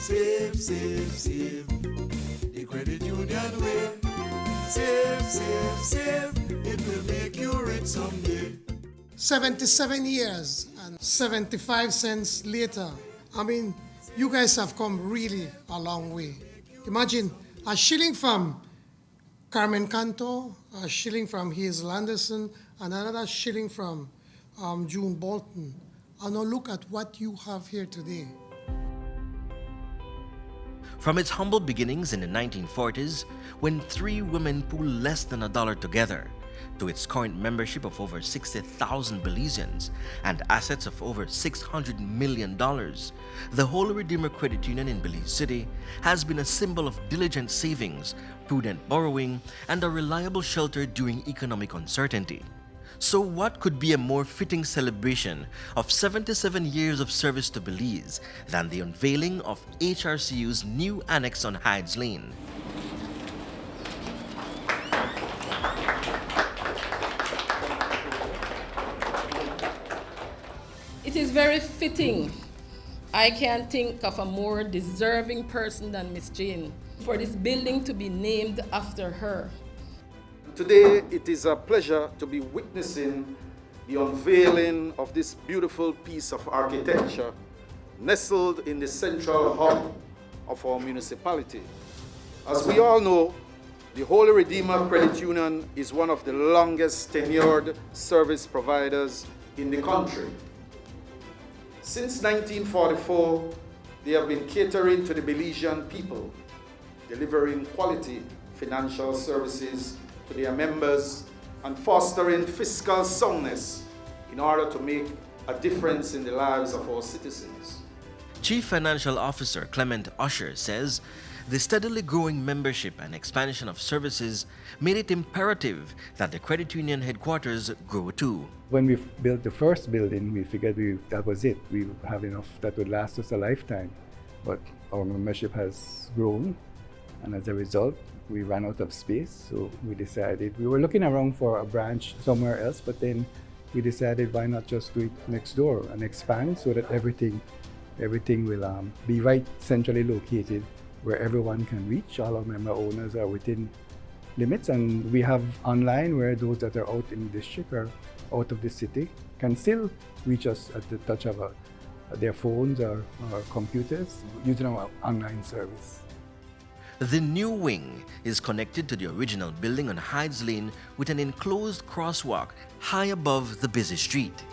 Save, save, save. The credit union way. Save, save, save. It will make you rich someday. 77 years and 75 cents later. I mean, you guys have come really a long way. Imagine a shilling from Carmen Canto, a shilling from Hazel Anderson, and another shilling from June Bolton. And now look at what you have here today. From its humble beginnings in the 1940s, when 3 women pooled less than $1 together, to its current membership of over 60,000 Belizeans and assets of over $600 million, the Holy Redeemer Credit Union in Belize City has been a symbol of diligent savings, prudent borrowing, and a reliable shelter during economic uncertainty. So what could be a more fitting celebration of 77 years of service to Belize than the unveiling of HRCU's new annex on Hydes Lane? It is very fitting. I can't think of a more deserving person than Miss Jane for this building to be named after her. Today, it is a pleasure to be witnessing the unveiling of this beautiful piece of architecture nestled in the central hub of our municipality. As we all know, the Holy Redeemer Credit Union is one of the longest tenured service providers in the country. Since 1944, they have been catering to the Belizean people, delivering quality financial services to their members and fostering fiscal soundness in order to make a difference in the lives of our citizens. Chief Financial Officer Ellen Usher says the steadily growing membership and expansion of services made it imperative that the credit union headquarters grow too. When we built the first building, we figured that was it. We would have enough that would last us a lifetime. But our membership has grown, and as a result, we ran out of space. So we decided, we were looking around for a branch somewhere else, but then we decided why not just do it next door and expand so that everything will be right centrally located where everyone can reach. All our member owners are within limits, and we have online where those that are out in the district or out of the city can still reach us at the touch of their phones or computers using our online service. The new wing is connected to the original building on Hydes Lane with an enclosed crosswalk high above the busy street.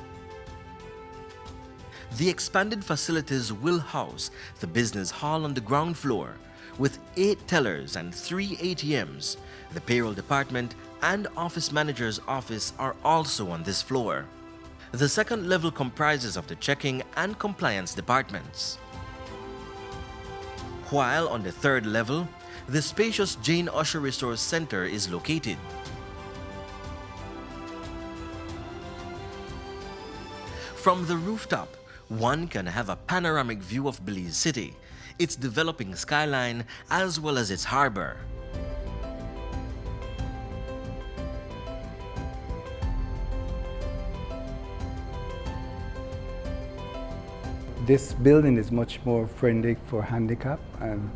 The expanded facilities will house the business hall on the ground floor with 8 tellers and 3 ATMs. The payroll department and office manager's office are also on this floor. The second level comprises of the checking and compliance departments. While on the third level, the spacious Jane Usher Resource Center is located. From the rooftop, one can have a panoramic view of Belize City, its developing skyline, as well as its harbor. This building is much more friendly for handicapped and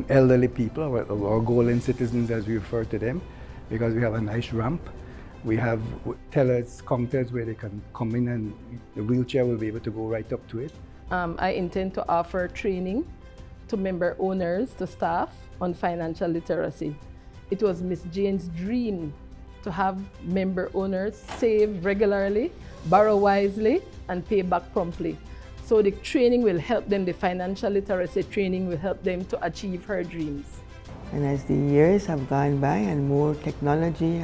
elderly people, or golden citizens as we refer to them, because we have a nice ramp. We have tellers, counters where they can come in and the wheelchair will be able to go right up to it. I intend to offer training to member owners, to staff on financial literacy. It was Miss Jane's dream to have member owners save regularly, borrow wisely, and pay back promptly. So the training will help them, the financial literacy training will help them to achieve her dreams. And as the years have gone by and more technology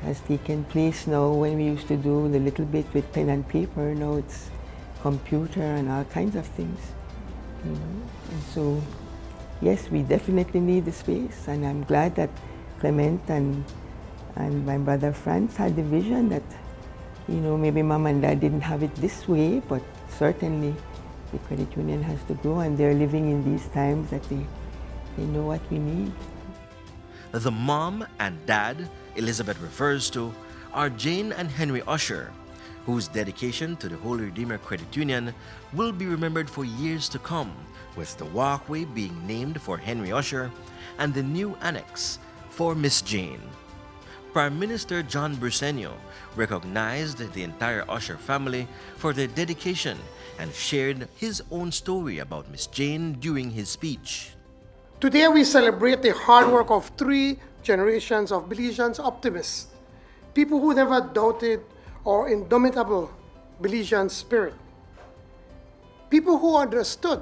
has taken place now, when we used to do the little bit with pen and paper, now it's computer and all kinds of things. You know? And so, yes, we definitely need the space, and I'm glad that Clement and my brother Franz had the vision that, you know, maybe Mom and Dad didn't have it this way, but certainly the credit union has to grow, and they're living in these times that they know what we need. The mom and dad Elizabeth refers to are Jane and Henry Usher, whose dedication to the Holy Redeemer Credit Union will be remembered for years to come, with the walkway being named for Henry Usher and the new annex for Miss Jane. Prime Minister John Briceño recognized the entire Usher family for their dedication and shared his own story about Miss Jane during his speech. Today we celebrate the hard work of 3 generations of Belizeans optimists, people who never doubted our indomitable Belizean spirit, people who understood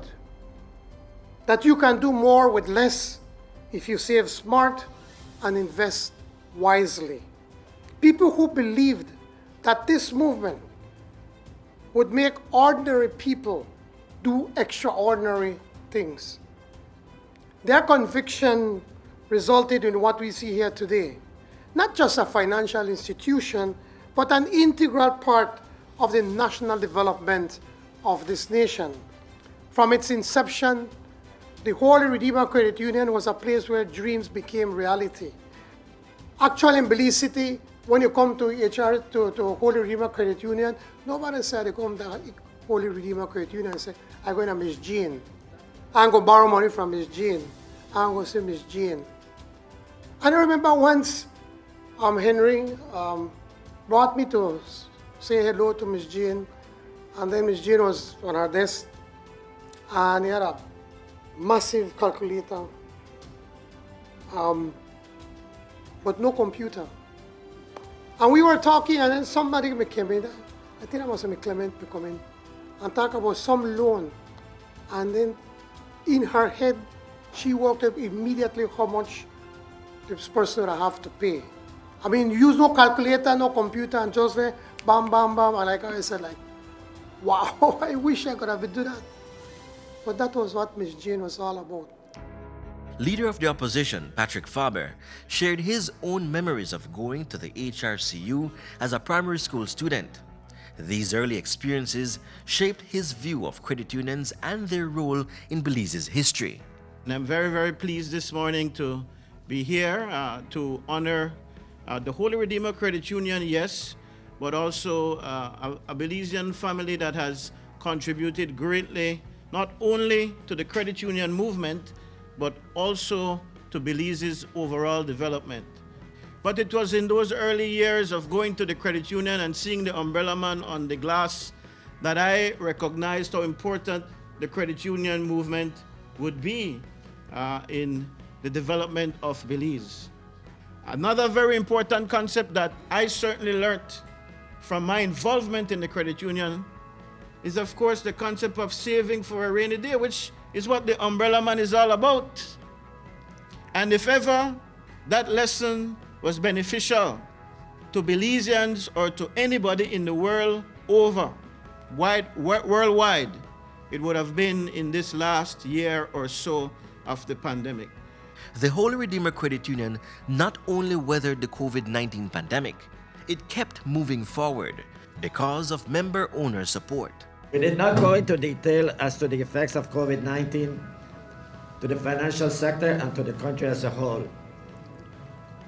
that you can do more with less if you save smart and invest wisely, people who believed that this movement would make ordinary people do extraordinary things. Their conviction resulted in what we see here today, not just a financial institution, but an integral part of the national development of this nation. From its inception, the Holy Redeemer Credit Union was a place where dreams became reality. Actually, in Belize City, when you come to to Holy Redeemer Credit Union, nobody said they come to Holy Redeemer Credit Union and say, I'm going to Miss Jean. I'm going to borrow money from Miss Jean. I'm going to see Miss Jean. And I remember once Henry brought me to say hello to Miss Jean, and then Miss Jean was on her desk, and he had a massive calculator, but no computer. And we were talking, and then somebody came in, I think that must have been Clement come in, and talk about some loan. And then in her head, she worked up immediately how much this person would have to pay. I mean, use no calculator, no computer, and just there, bam, bam, bam. And like I said, like, wow, I wish I could have done that. But that was what Miss Jane was all about. Leader of the opposition, Patrick Faber, shared his own memories of going to the HRCU as a primary school student. These early experiences shaped his view of credit unions and their role in Belize's history. And I'm very, very pleased this morning to be here to honor the Holy Redeemer Credit Union, yes, but also a Belizean family that has contributed greatly, not only to the credit union movement, but also to Belize's overall development. But it was in those early years of going to the credit union and seeing the umbrella man on the glass that I recognized how important the credit union movement would be in the development of Belize. Another very important concept that I certainly learned from my involvement in the credit union is, of course, the concept of saving for a rainy day, which is what the umbrella man is all about. And if ever that lesson was beneficial to Belizeans or to anybody in the world worldwide, it would have been in this last year or so of the pandemic. The Holy Redeemer Credit Union not only weathered the COVID-19 pandemic, it kept moving forward because of member-owner support. We did not go into detail as to the effects of COVID-19 to the financial sector and to the country as a whole.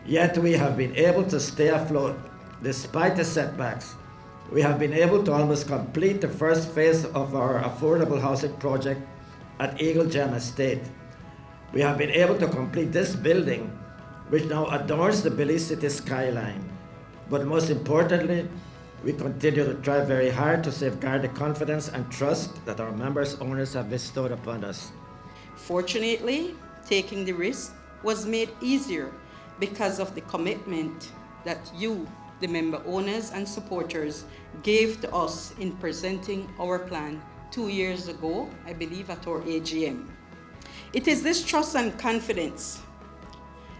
Yet we have been able to stay afloat despite the setbacks. We have been able to almost complete the first phase of our affordable housing project at Eagle Gem Estate. We have been able to complete this building, which now adorns the Belize City skyline. But most importantly, we continue to try very hard to safeguard the confidence and trust that our members' owners have bestowed upon us. Fortunately, taking the risk was made easier because of the commitment that you, the member owners and supporters, gave to us in presenting our plan 2 years ago, I believe at our AGM. It is this trust and confidence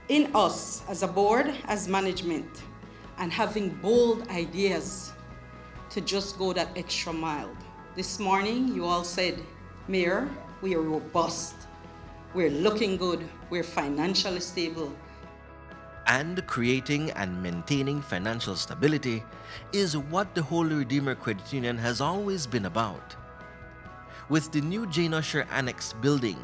in us as a board, as management, and having bold ideas to just go that extra mile. This morning, you all said, Mayor, we are robust, we're looking good, we're financially stable. And creating and maintaining financial stability is what the Holy Redeemer Credit Union has always been about. With the new Jane Usher Annex building,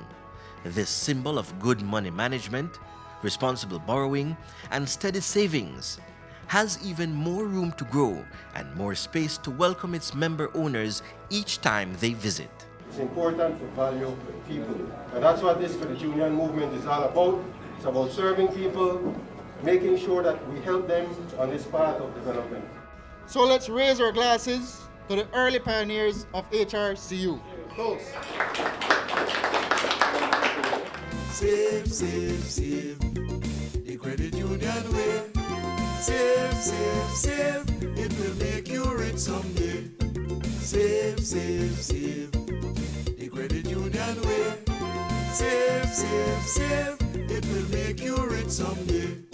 this symbol of good money management, responsible borrowing, and steady savings has even more room to grow and more space to welcome its member owners each time they visit. It's important to value people, and that's what this credit union movement is all about. It's about serving people, making sure that we help them on this path of development. So let's raise our glasses to the early pioneers of HRCU. Toast. Save, save, save, the credit union way. Save, save, save, it will make you rich someday. Save, save, save, the credit union way. Save, save, save, it will make you rich someday.